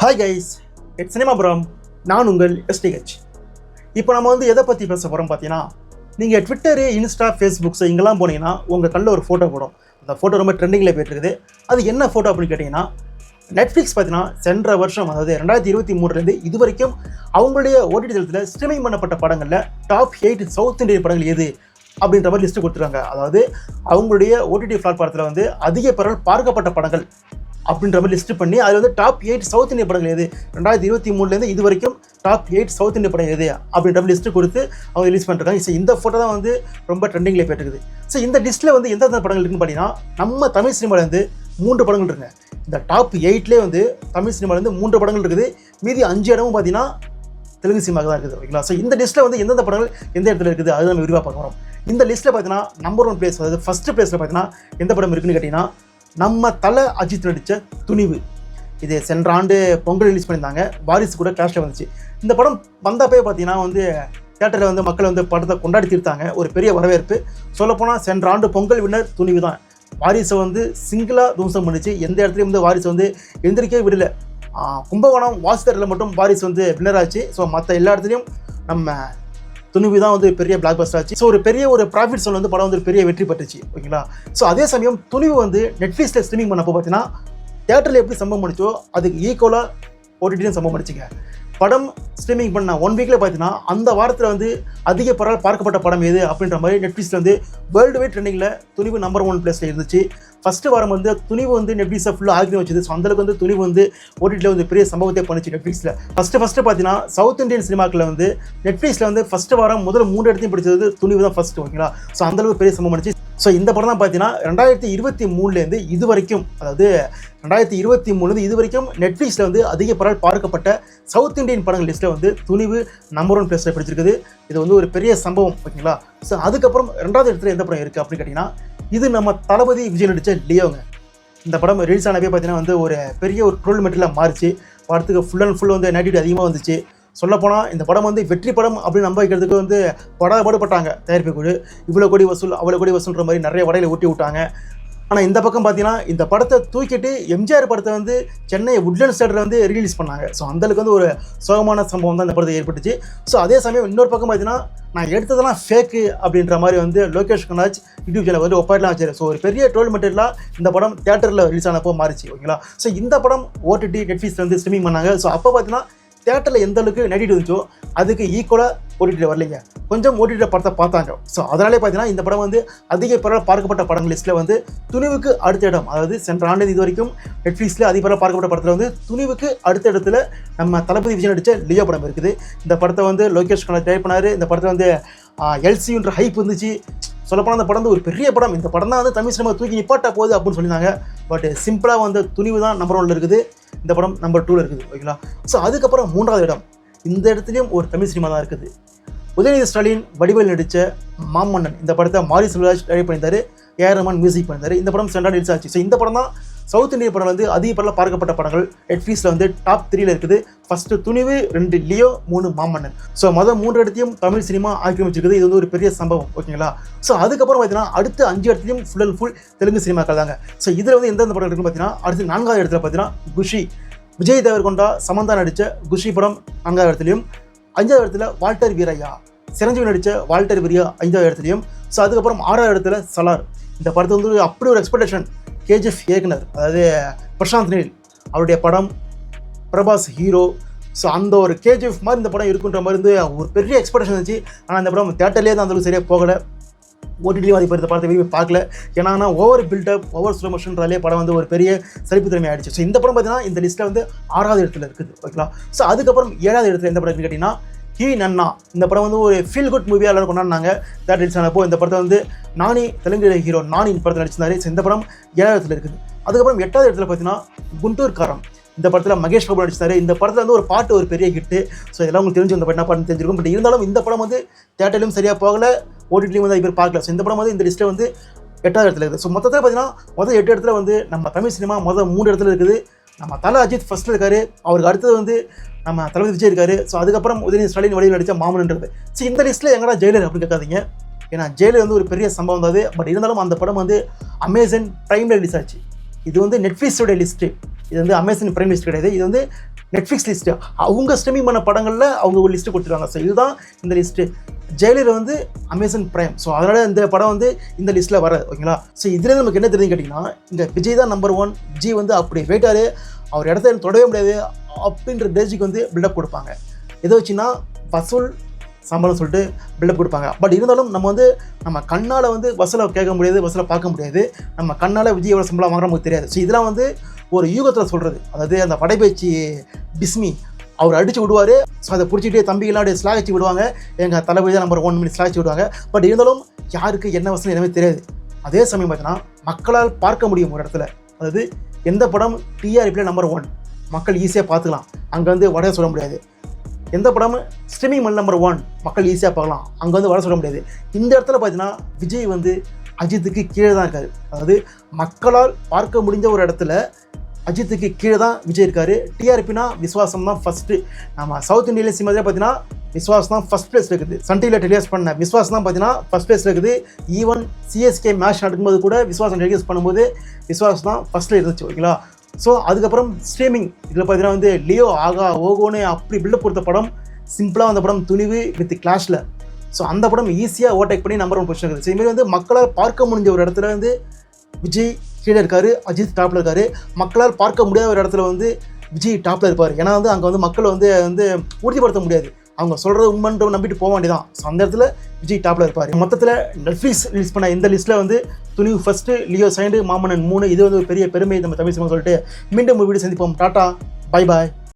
Hi guys, it's cinema புரம். நான் உங்கள் எஸ்டிஹெச். இப்போ நம்ம எதை பற்றி பேச போகிறோம் பார்த்தீங்கன்னா, நீங்கள் ட்விட்டரு, இன்ஸ்டா, ஃபேஸ்புக்ஸ் இங்கெல்லாம் போனீங்கன்னா உங்கள் கண்ணில் ஒரு ஃபோட்டோ போடும். அந்த ஃபோட்டோ ரொம்ப ட்ரெண்டிங்கில் போயிட்டுருக்குது. அது என்ன ஃபோட்டோ அப்படின்னு கேட்டிங்கன்னா, நெட்ஃப்ளிக்ஸ் பார்த்தீங்கன்னா சென்ற வருஷம், அதாவது 2023 இது வரைக்கும் அவங்களுடைய ஓடிடி தளத்தில் ஸ்ட்ரீமிங் பண்ணப்பட்ட படங்களில் டாப் 8 சவுத் இந்தியன் படங்கள் எது அப்படின்ற மாதிரி லிஸ்ட்டு கொடுத்துருக்காங்க. அதாவது அவங்களுடைய ஓடிடி பிளாட்ஃபாரத்தில் அதிக பரவல் பார்க்கப்பட்ட படங்கள் அப்படின்ற மாதிரி லிஸ்ட் பண்ணி அதில் டாப் 8 சவுத் இந்திய படங்கள் எது 2023 இது வரைக்கும் டாப் 8 சவுத் இந்திய படம் எது அப்படின்ற மாதிரி லிஸ்ட்டு கொடுத்து அவங்க ரிலீஸ் பண்ணிருக்காங்க. ஸோ இந்த ஃபோட்டோ தான் ரொம்ப ட்ரெண்டிங்கில் போயிட்டுருக்குது. ஸோ இந்த லிஸ்ட்டில் எந்தெந்த படங்கள் இருக்குன்னு பார்த்தீங்கன்னா, நம்ம தமிழ் சினிமாவிலேருந்து 3 படங்கள் இருக்குங்க. இந்த டாப் 8லேயே தமிழ் சினிமாவிலேருந்து 3 படங்கள் இருக்குது. மீதி 5 இடமும் பார்த்தீங்கன்னா தெலுங்கு சினிமாவுக்கு தான் இருக்குது. ஓகேங்களா? ஸோ இந்த லிஸ்ட்டில் எந்தெந்த படங்கள் எந்த இடத்துல இருக்குது அது நம்ம விரிவாக பார்க்க போகிறோம். இந்த லிஸ்ட்டில் பார்த்தீங்கன்னா நம்பர் 1 பிளேஸ், அதாவது ஃபஸ்ட்டு பிளேஸில் பார்த்தீங்கன்னா எந்த படம் இருக்குன்னு கேட்டிங்கன்னா, நம்ம தலை அஜித் நடித்த துணிவு. இது சென்ற ஆண்டு பொங்கல் ரிலீஸ் பண்ணியிருந்தாங்க. வாரிசு கூட கிளாஷில் வந்துச்சு. இந்த படம் வந்தப்போ பார்த்தீங்கன்னா தியேட்டரில் மக்கள் படத்தை கொண்டாடி தீர்த்தாங்க. ஒரு பெரிய வரவேற்பு. சொல்லப்போனால் சென்ற ஆண்டு பொங்கல் வின்னர் துணிவு தான். வாரிசை சிங்கிளாக துவம்சம் பண்ணிச்சு. எந்த இடத்துலையும் வாரிசு எந்திரிக்கவே விடலை. கும்பகோணம் வாசுதரில் மட்டும் வாரிசு வின்னர் ஆச்சு. ஸோ மற்ற எல்லா இடத்துலையும் நம்ம துணிவு தான் பெரிய பிளாக் பஸ்டர் ஆச்சு. ஸோ ஒரு பெரிய ப்ராஃபிட் சொல் படம் பெரிய வெற்றி பெற்றுச்சு. ஓகேங்களா? ஸோ அதே சமயம் துணிவு நெட்ஃப்ளிக்ஸில் ஸ்ட்ரீமிங் பண்ணப்போ பார்த்தீங்கன்னா, தியேட்டரில் எப்படி சம்பவம் பண்ணிச்சோ அதுக்கு ஈக்குவலாக ஓடிடியும் சம்பவம் பண்ணிச்சுங்க. படம் ஸ்ட்ரீமிங் பண்ண 1 வீக்கில் பார்த்தீங்கன்னா, அந்த வாரத்தில் அதிக பரவல் பார்க்கப்பட்ட படம் எது அப்படின்ற மாதிரி நெட்ஃப்ளிக்ஸில் வேர்ல்டு வைட் ட்ரெண்டிங்கில் துணிவு நம்பர் 1 பிளேஸில் இருந்துச்சு. ஃபஸ்ட்டு வாரம் துணிவு நெட்ஃப்ளிக்ஸை ஃபுல்லாக ஆக்டிவ் வச்சுது. ஸோ அந்தளவுக்கு துணிவு ஓடிடியில் பெரிய சம்பவத்தை பண்ணிச்சு நெட்ஃப்ளிக்ஸில். ஃபஸ்ட்டு பார்த்தீங்கன்னா சவுத் இந்தியன் சினிமாக்களில் நெட்ஃப்ளிக்ஸில் ஃபஸ்ட்டு வாரம் முதல் 3 இடத்தையும் பிடிச்சது துணிவு தான் ஃபஸ்ட்டு. ஓகேங்களா? ஸோ அந்தளவுக்கு பெரிய சம்பவம் பண்ணிச்சு. ஸோ இந்த படம் தான் பார்த்தீங்கன்னா 2023 இது வரைக்கும், அதாவது 2023 இது வரைக்கும் நெட்ஃப்ளிக்ஸில் அதிக பரவல் பார்க்கப்பட்ட சவுத் இந்தியன் படங்கள் லிஸ்ட்டில் துணிவு நம்பர் 1 பிளேஸில் பிடிச்சிருக்குது. இது ஒரு பெரிய சம்பவம். ஓகேங்களா? ஸோ அதுக்கப்புறம் 2வது இடத்துல எந்த படம் இருக்குது அப்படின்னு கேட்டிங்கன்னா, இது நம்ம தளபதி விஜய் நடித்த லியோங்க. இந்த படம் ரிலீஸ் ஆனவே பார்த்தீங்கன்னா ஒரு பெரிய ட்ரோல் மெட்டீரியலாக மாறிச்சு. படத்துக்கு ஃபுல் அண்ட் ஃபுல் நெகட்டிவிட்டி அதிகமாக வந்துச்சு. சொல்லப்போனால் இந்த படம் வெற்றி படம் அப்படின்னு நம்ப வைக்கிறதுக்கு பாடுபட்டாங்க தயாரிப்பு குழு. இவ்வளோ கோடி வசூல் அவ்வளோ கோடி வசூல்ன்ற மாதிரி நிறைய வடையில் ஊட்டி விட்டாங்க. ஆனால் இந்த பக்கம் பார்த்தீங்கன்னா இந்த படத்தை தூக்கிட்டு எம்ஜிஆர் படத்தை சென்னை உட்லண்ட்ஸ் தேட்டரில் ரிலீஸ் பண்ணாங்க. ஸோ அந்தளவுக்கு ஒரு சோகமான சம்பவம் தான் இந்த படத்தை ஏற்பட்டுச்சு. ஸோ அதே சமயம் இன்னொரு பக்கம் பார்த்தீங்கன்னா, நான் எடுத்ததெல்லாம் ஃபேக்கு அப்படின்ற மாதிரி லோகேஷ் கனாஜ் யூடியூப் சேனல் ஒப்பாயிலாம் வச்சாரு. ஸோ ஒரு பெரிய ட்ரோல் மெட்டீரியலாக இந்த படம் தியேட்டரில் ரிலீஸ் ஆனப்போ மாறிச்சு. ஓகேங்களா? ஸோ இந்த படம் ஓடிடி நெட்ஃப்ளிக்ஸில் ஸ்ட்ரீமிங் பண்ணாங்க. ஸோ அப்போ பார்த்தீங்கன்னா தியேட்டரில் எந்த அளவுக்கு நெகட்டிவ் இருந்துச்சோ அதுக்கு ஈக்குவலாக ஓடிடியில் வரலைங்க. கொஞ்சம் ஓடிடியில் படத்தை பார்த்தாங்க. ஸோ அதனாலே பார்த்தீங்கன்னா இந்த படம் அதிக பரவல் பார்க்கப்பட்ட படங்கள் லிஸ்ட்டில் துணிவுக்கு அடுத்த இடம், அதாவது சென்ற ஆண்டு இது வரைக்கும் நெட்ஃப்ளிக்ஸில் அதிக பரவல் பார்க்கப்பட்ட படத்தில் துணிவுக்கு அடுத்த இடத்துல நம்ம தளபதி விஜய் நடித்த லியோ படம் இருக்குது. இந்த படத்தை லோகேஷ் கனாஜ் டைப் பண்ணார். இந்த படத்தை எல்சின்ற ஹைப் இருந்துச்சு. சொல்லப்போனால் அந்த படம் ஒரு பெரிய படம். இந்த படம் தான் தமிழ் சினிமா தூக்கி நிப்பாட்ட போகுது அப்படின்னு சொல்லியிருந்தாங்க. பட் சிம்பிளாக துணிவு தான் நம்பர் 1 இருக்குது. இந்த படம் நம்பர் 2 இருக்குது. ஓகேங்களா? ஸோ அதுக்கப்புறம் 3வது இடம், இந்த இடத்துலையும் ஒரு தமிழ் சினிமா தான் இருக்குது. உதயநிதி ஸ்டாலின் வடிவேல் நடித்த மாமன்னன். இந்த படத்தை மாரி செல்வராஜ் டைரக்ட் பண்ணியிருந்தார். ஏஆர் ரஹ்மான் மியூசிக் பண்ணியிருந்தார். இந்த படம் சென்றால் ரிலீஸ் ஆச்சு. ஸோ இந்த படம் தான் சவுத் இந்திய படம் அதிக பரவல் பார்க்கப்பட்ட படங்கள் நெட்ஃப்ளிக்ஸில் டாப் 3ல் இருக்குது. ஃபஸ்ட்டு துணிவு, 2 லியோ, 3 மாமன்னன். ஸோ மொதல் 3 இடத்தையும் தமிழ் சினிமா ஆக்கிரமிச்சிருக்குது. இது ஒரு பெரிய சம்பவம். ஓகேங்களா? ஸோ அதுக்கப்புறம் பார்த்தீங்கன்னா அடுத்த 5 இடத்துலையும் ஃபுல் அண்ட் ஃபுல் தெலுங்கு சினிமாக்கள் தாங்க. ஸோ இதில் எந்தெந்த படம் இருக்குன்னு பார்த்தீங்கன்னா, அடுத்து 4வது இடத்துல பார்த்தீங்கன்னா குஷி, விஜய் தேவர்கொண்டா சமந்தா நடித்த குஷி படம் 4வது இடத்துலையும். 5வது இடத்துல வால்டர் வீரையா, சிரஞ்சீவி நடித்த வால்டர் வீரையா 5வது இடத்துலையும். ஸோ அதுக்கப்புறம் 6வது இடத்துல சலார். இந்த படத்தை அப்படி ஒரு எக்ஸ்பெக்டேஷன். கேஜிஎஃப் இயக்குனர், அதாவது பிரசாந்த் நீல், அவருடைய படம், பிரபாஸ் ஹீரோ. ஸோ அந்த ஒரு கேஜிஎஃப் மாதிரி இந்த படம் இருக்குன்ற மாதிரி ஒரு பெரிய எக்ஸ்பெக்டேஷன் இருந்துச்சு. ஆனால் இந்த படம் தியேட்டர்லேயே தான் அந்தளவுக்கு சரியாக போகலை. ஓடிடியும் அதே இந்த படத்தை விரும்பி பார்க்கல. ஏன்னா ஓவர் பில்டப், ஓவர் ஸ்லோ மோஷன்றாலே படம் ஒரு பெரிய சலிப்பு திறமை ஆகிடுச்சு. ஸோ இந்த படம் பார்த்தீங்கன்னா இந்த லிஸ்ட்டில் 6வது இடத்துல இருக்குது. ஓகேங்களா? ஸோ அதுக்கப்புறம் 7வது இடத்துல எந்த படம் கேட்டிங்கன்னா, ஹீ நன்னா. இந்த படம் ஒரு ஃபீல் குட் மூவியாக எல்லாரும் கொண்டாடினாங்க. தேட் ரிலீஸ் ஆனப்போ இந்த படத்தை நானி, தெலுங்கு ஹீரோ நானி இந்த படத்தில் நடிச்சிருந்தாரு. ஸோ இந்த படம் 7வது இடத்துல இருக்குது. அதுக்கப்புறம் 8வது இடத்துல பார்த்தீங்கன்னா குண்டூர் காரம். இந்த படத்தில் மகேஷ் பாபு நடிச்சிட்டாரு. இந்த படத்தில் ஒரு பாட்டு ஒரு பெரிய ஹிட்டு. ஸோ இதெல்லாம் உங்களுக்கு தெரிஞ்சு இந்த படம் என்ன பாட்டு தெரிஞ்சிருக்கும். பட் இருந்தாலும் இந்த படம் தியேட்டர்லையும் சரியாக போகலை, ஓடிடிலையும் அதிக பேர் பார்க்கல. ஸோ இந்த படம் இந்த லிஸ்ட்டில் 8வது இடத்துல இருக்குது. ஸோ மொத்தத்தில் பார்த்தீங்கன்னா முதல் 8 இடத்துல நம்ம தமிழ் சினிமா முதல் 3 இடத்துல இருக்குது. நம்ம தலை அஜித் ஃபஸ்ட்டில் இருக்காரு. அவருக்கு அடுத்தது நம்ம தளபதி விஜய் இருக்காரு. ஸோ அதுக்கப்புறம் உதயநிதி ஸ்டாலின் வடிவில் நடித்த மாமன்ன்றது. ஸோ இந்த லிஸ்ட்டில் எங்கடா ஜெயிலர் அப்படின்னு கேட்காதீங்க. ஏன்னா ஜெயிலர் ஒரு பெரிய சம்பவம் தான். பட் இருந்தாலும் அந்த படம் அமேசான் பிரைமில் ரிலீஸ் ஆச்சு. இது நெட்ஃப்ளிக்ஸோட லிஸ்ட்டு. இது அமேசான் பிரைம் லிஸ்ட் கிடையாது. இது நெட்ஃப்ளிக்ஸ் லிஸ்ட்டு அவங்க ஸ்ட்ரீமிங் பண்ண படங்களில் அவங்க ஒரு லிஸ்ட்டு கொடுத்துருவாங்க. ஸோ இதுதான் இந்த லிஸ்ட்டு. ஜெயிலர் வந்து அமேசான் பிரைம். ஸோ அதனால் இந்த படம் வந்து இந்த லிஸ்ட்டில் வர ஓகேங்களா. ஸோ இதுலேருந்து நமக்கு என்ன தெரியுதுன்னு கேட்டிங்கன்னா, இந்த விஜய் தான் நம்பர் 1. விஜய் வந்து அப்படி போயிட்டார், அவர் இடத்த தொடவே முடியாது அப்படின்ற ரேஞ்சுக்கு வந்து பில்டப் கொடுப்பாங்க. எதை வச்சுன்னா வசூல் சம்பளம் சொல்லிட்டு பில்டப் கொடுப்பாங்க. பட் இருந்தாலும் நம்ம கண்ணால் வந்து வசூலை கேட்க முடியாது, வசூலை பார்க்க முடியாது. நம்ம கண்ணால் விஜய் எவ்வளோ சம்பளம் வாங்குற நமக்கு தெரியாது. ஸோ இதெல்லாம் வந்து ஒரு யூகத்தில் சொல்கிறது. அதாவது அந்த படைப்பயிற்சி பிஸ்மி அவர் அடித்து விடுவார். ஸோ அதை பிடிச்சிட்டு தம்பிகளாம் ஸ்லாகிச்சு விடுவாங்க, எங்கள் தளபதி தான் நம்பர் 1 ஸ்லாகிச்சு விடுவாங்க. பட் இருந்தாலும் யாருக்கு என்ன வசனம் எதுவுமே தெரியாது. அதே சமயம் பார்த்தீங்கன்னா மக்களால் பார்க்க முடியும் ஒரு இடத்துல. அதாவது எந்த படம் டிஆர்பியில் நம்பர் 1 மக்கள் ஈஸியாக பார்த்துக்கலாம், அங்கே வந்து வடைய சொல்ல முடியாது. எந்த படம் ஸ்ட்ரீமிங் மண் நம்பர் 1 மக்கள் ஈஸியாக பார்க்கலாம், அங்கே வந்து வர சொல்ல முடியாது. இந்த இடத்துல பார்த்தீங்கன்னா விஜய் வந்து அஜித்துக்கு கீழே தான் இருக்கார். அதாவது மக்களால் பார்க்க முடிஞ்ச ஒரு இடத்துல அஜித்துக்கு கீழே தான் விஜய் இருக்கார். டிஆர்பினா விஸ்வாசம் தான் ஃபஸ்ட்டு. நம்ம சவுத் இந்தியன் சினிமாவில் பார்த்தீங்கன்னா விஸ்வாஸ் தான் ஃபஸ்ட் பிளேஸில் இருக்குது. சன் டிவியில் டெலிகாஸ்ட் பண்ண விஸ்வாஸ் தான் பார்த்தீங்கன்னா ஃபஸ்ட் பிளேஸில் இருக்குது. ஈவன் சிஎஸ்கே மேட்ச் நடக்கும்போது கூட விஸ்வாசம் டெலிகாஸ்ட் பண்ணும்போது விஸ்வாஸ் தான் ஃபஸ்ட்டில் இருந்துச்சு ஓகேங்களா. ஸோ அதுக்கப்புறம் ஸ்ட்ரீமிங் இதில் பார்த்தீங்கன்னா வந்து லியோ ஆகா ஓகோன்னு அப்படி பில்டப் கொடுத்த படம், சிம்பிளாக அந்த படம் துணிவு வித் கிளாஷில். ஸோ அந்த படம் ஈஸியாக ஓவர்டேக் பண்ணி நம்பர் 1 பொசிஷன் இருக்குது. ஸோ இதுமாரி வந்து மக்களால் பார்க்க முடிஞ்ச ஒரு இடத்துல வந்து விஜய் கீழே இருக்கார், அஜித் டாப்பில் இருக்கார். மக்களால் பார்க்க முடியாத ஒரு இடத்துல வந்து விஜய் டாப்பில் இருப்பார். ஏன்னா வந்து அங்கே வந்து மக்கள் வந்து உறுதிப்படுத்த முடியாது, அவங்க சொல்கிறது உண்மைன்ற நம்பிட்டு போக வேண்டியதான். ஸோ அந்த இடத்துல விஜய் டாப்பில் இருப்பார். மொத்தத்தில் நெட்ஃப்ளிக்ஸ் ரிலீஸ் பண்ண இந்த லிஸ்ட்டில் வந்து துணிவு ஃபஸ்ட்டு, லியோ செகண்டு, மாமன்னன் 3. இது வந்து ஒரு பெரிய பெருமை நம்ம தமிழ் சினிமா சொல்லிட்டு மீண்டும் ஒரு வீடியோ சந்திப்போம். Tata, bye bye.